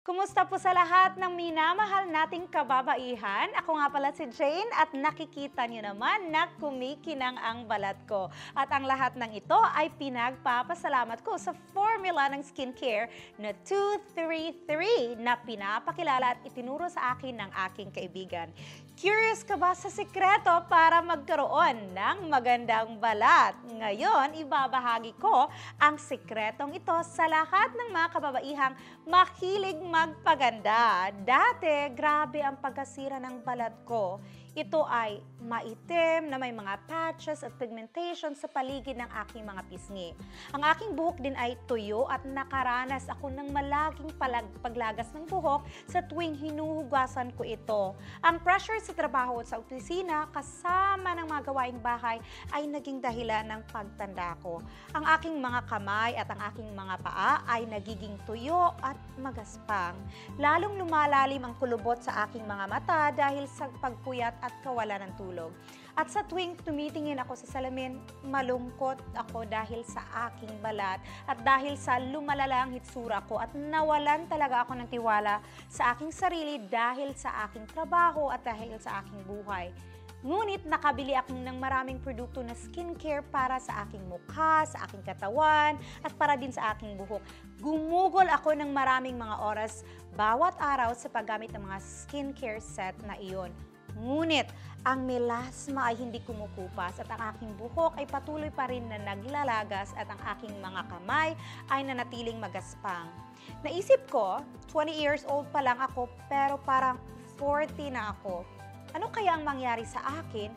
Kumusta po sa lahat ng minamahal nating kababaihan? Ako nga pala si Jane at nakikita niyo naman na kumikinang ang balat ko. At ang lahat ng ito ay pinagpapasalamat ko sa formula ng skincare na 233 na pinapakilala at itinuro sa akin ng aking kaibigan. Curious ka ba sa sikreto para magkaroon ng magandang balat? Ngayon, ibabahagi ko ang sikretong ito sa lahat ng mga kababaihang mahilig magpaganda. Dati, grabe ang pagkasira ng balat ko. Ito ay maitim na may mga patches at pigmentation sa paligid ng aking mga pisngi. Ang aking buhok din ay tuyo at nakaranas ako ng malaking paglagas ng buhok sa tuwing hinuhugasan ko ito. Ang pressure sa trabaho at sa opisina kasama ng mga gawaing bahay ay naging dahilan ng pagtanda ko. Ang aking mga kamay at ang aking mga paa ay nagiging tuyo at magaspang. Lalong lumalalim ang kulubot sa aking mga mata dahil sa pagpuyat at kawalan ng tulog. At sa tuwing tumitingin ako sa salamin, malungkot ako dahil sa aking balat at dahil sa lumalala ang hitsura ko at nawalan talaga ako ng tiwala sa aking sarili dahil sa aking trabaho at dahil sa aking buhay. Ngunit nakabili ako ng maraming produkto na skincare para sa aking mukha, sa aking katawan, at para din sa aking buhok. Gumugol ako ng maraming mga oras bawat araw sa paggamit ng mga skincare set na iyon. Ngunit, ang melasma ay hindi kumukupas at ang aking buhok ay patuloy pa rin na naglalagas at ang aking mga kamay ay nanatiling magaspang. Naisip ko, 20 years old pa lang ako pero parang 40 na ako. Ano kaya ang mangyari sa akin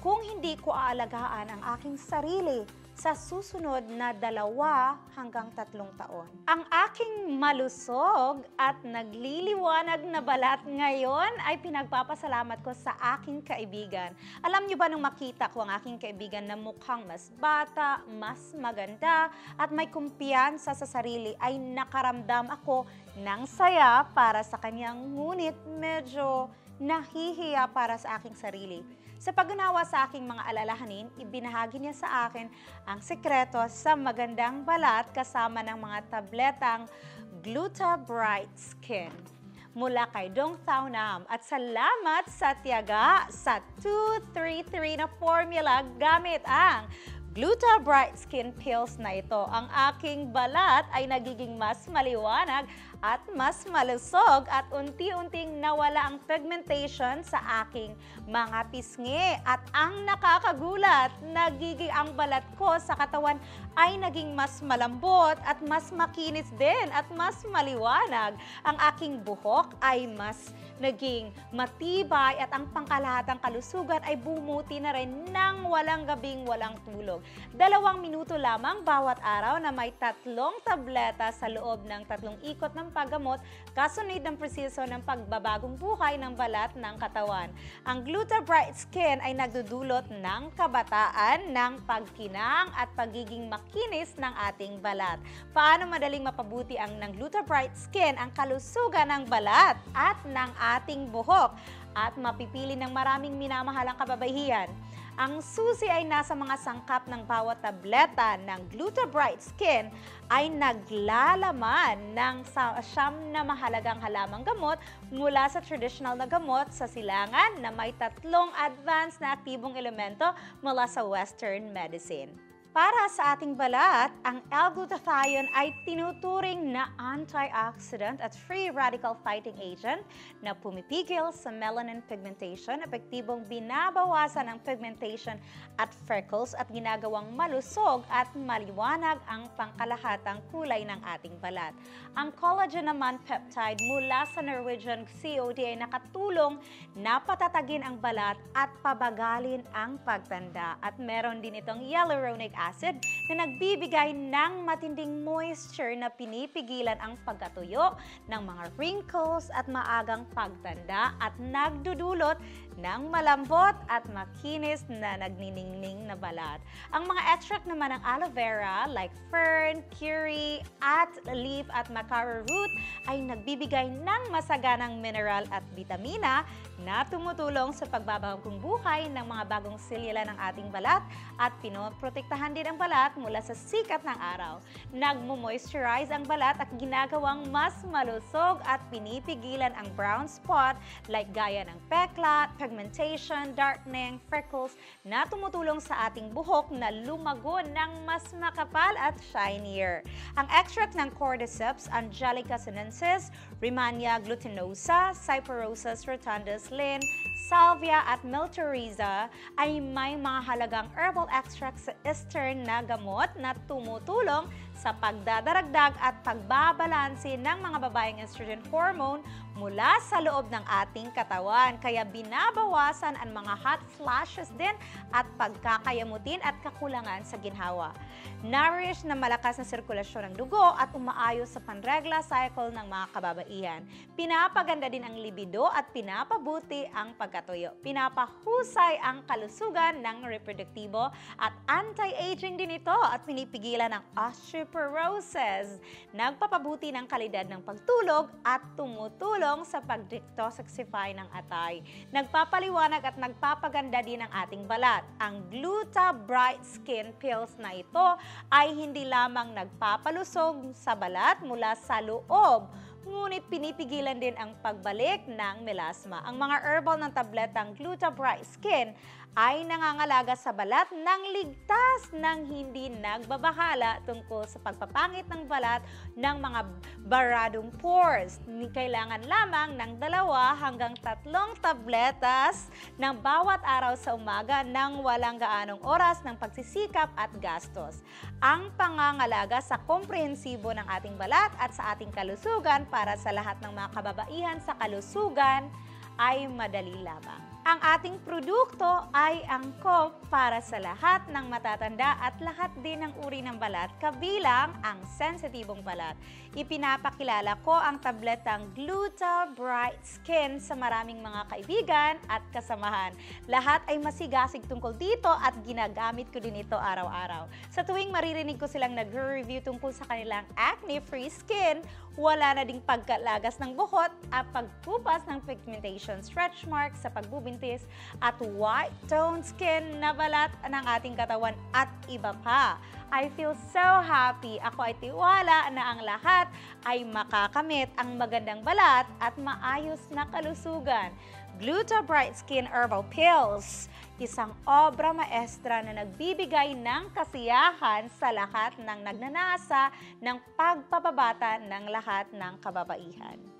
kung hindi ko aalagaan ang aking sarili sa susunod na 2 hanggang 3 taon? Ang aking malusog at nagliliwanag na balat ngayon ay pinagpapasalamat ko sa aking kaibigan. Alam niyo ba nung makita ko ang aking kaibigan na mukhang mas bata, mas maganda at may kumpiyansa sa sarili ay nakaramdam ako ng saya para sa kanyang, ngunit medyo nahihiya para sa aking sarili. Sa pag-unawa sa aking mga alalahanin, ibinahagi niya sa akin ang sekreto sa magandang balat kasama ng mga tabletang Gluta Bright Skin mula kay Dong Thao Nam. At salamat sa tiyaga sa 233 na formula gamit ang Gluta Bright Skin Pills na ito. Ang aking balat ay nagiging mas maliwanag at mas malusog at unti-unting nawala ang pigmentation sa aking mga pisngi. At ang nakakagulat, nagiging ang balat ko sa katawan ay naging mas malambot at mas makinis din at mas maliwanag. Ang aking buhok ay mas naging matibay at ang pangkalahatang kalusugan ay bumuti na rin ng walang gabing walang tulog. 2 minuto lamang bawat araw na may 3 tableta sa loob ng 3 ikot ng paggamot, kasunod ng proseso ng pagbabagong buhay ng balat ng katawan. Ang Gluta Bright Skin ay nagdudulot ng kabataan, ng pagkinang at pagiging makinis ng ating balat. Paano madaling mapabuti ang ng Gluta Bright Skin ang kalusugan ng balat at ng ating buhok at mapipili ng maraming minamahalang kababaihan? Ang susi ay nasa mga sangkap ng bawat tableta ng Gluta Bright Skin ay naglalaman ng 9 na mahalagang halamang gamot mula sa traditional na gamot sa silangan na may 3 advanced na aktibong elemento mula sa Western medicine. Para sa ating balat, ang L-glutathione ay tinuturing na antioxidant at free radical fighting agent na pumipigil sa melanin pigmentation, epektibong binabawasan ang pigmentation at freckles at ginagawang malusog at maliwanag ang pangkalahatang kulay ng ating balat. Ang collagen naman peptide mula sa Norwegian COD ay nakatulong na patatagin ang balat at pabagalin ang pagtanda. At meron din itong hyaluronic acid na nagbibigay ng matinding moisture na pinipigilan ang pagkatuyo ng mga wrinkles at maagang pagtanda at nagdudulot ng malambot at makinis na nagniningning na balat. Ang mga extract naman ng aloe vera like fern, curry, at leaf at macaro root ay nagbibigay ng masaganang mineral at vitamina na tumutulong sa pagbabagong buhay ng mga bagong selula ng ating balat at pinoprotektahan protektahan din ang balat mula sa sikat ng araw. Nagmo-moisturize ang balat at ginagawang mas malusog at pinipigilan ang brown spot like gaya ng peklat, pigmentation, darkening, freckles na tumutulong sa ating buhok na lumago ng mas makapal at shinier. Ang extract ng Cordyceps angelica sinensis, Rehmannia glutinosa, Cyperosus rotundus Linn, salvia at milturiza ay may mga halagang herbal extracts sa eastern na gamot na tumutulong sa pagdadaragdag at pagbabalanse ng mga babaeng estrogen hormone mula sa loob ng ating katawan. Kaya binabawasan ang mga hot flashes din at pagkakayamutin at kakulangan sa ginhawa. Nourish na malakas na sirkulasyon ng dugo at umaayos sa panregla cycle ng mga kababaihan. Pinapaganda din ang libido at pinapabuti ang pagkatuyo. Pinapahusay ang kalusugan ng reproduktibo at anti-aging din ito at pinipigilan ang osteoporosis. Nagpapabuti ng kalidad ng pagtulog at tumutulong sa pag-detoxify ng atay. Nagpapaliwanag at nagpapaganda din ang ating balat. Ang Gluta Bright Skin Pills na ito ay hindi lamang nagpapalusog sa balat mula sa loob, ngunit pinipigilan din ang pagbalik ng melasma. Ang mga herbal ng tabletang Gluta Bright Skin ay nangangalaga sa balat ng ligtas ng hindi nagbabahala tungkol sa pagpapangit ng balat ng mga baradong pores. Kailangan lamang ng 2 hanggang 3 tabletas ng bawat araw sa umaga nang walang gaanong oras ng pagsisikap at gastos. Ang pangangalaga sa komprehensibo ng ating balat at sa ating kalusugan para sa lahat ng mga kababaihan sa kalusugan ay madali lamang. Ang ating produkto ay angkop para sa lahat ng matatanda at lahat din ng uri ng balat, kabilang ang sensitibong balat. Ipinapakilala ko ang tabletang Gluta Bright Skin sa maraming mga kaibigan at kasamahan. Lahat ay masigasig tungkol dito at ginagamit ko din ito araw-araw. Sa tuwing maririnig ko silang nagre-review tungkol sa kanilang acne-free skin, wala na ding pagkalagas ng buhot at pagpupas ng pigmentation, stretch marks sa pagbubintis at white toned skin na balat ng ating katawan at iba pa. I feel so happy. Ako ay tiwala na ang lahat ay makakamit ang magandang balat at maayos na kalusugan. Gluta Bright Skin Herbal Pills, isang obra maestra na nagbibigay ng kasiyahan sa lahat ng nagnanasa ng pagpapabata ng lahat ng kababaihan.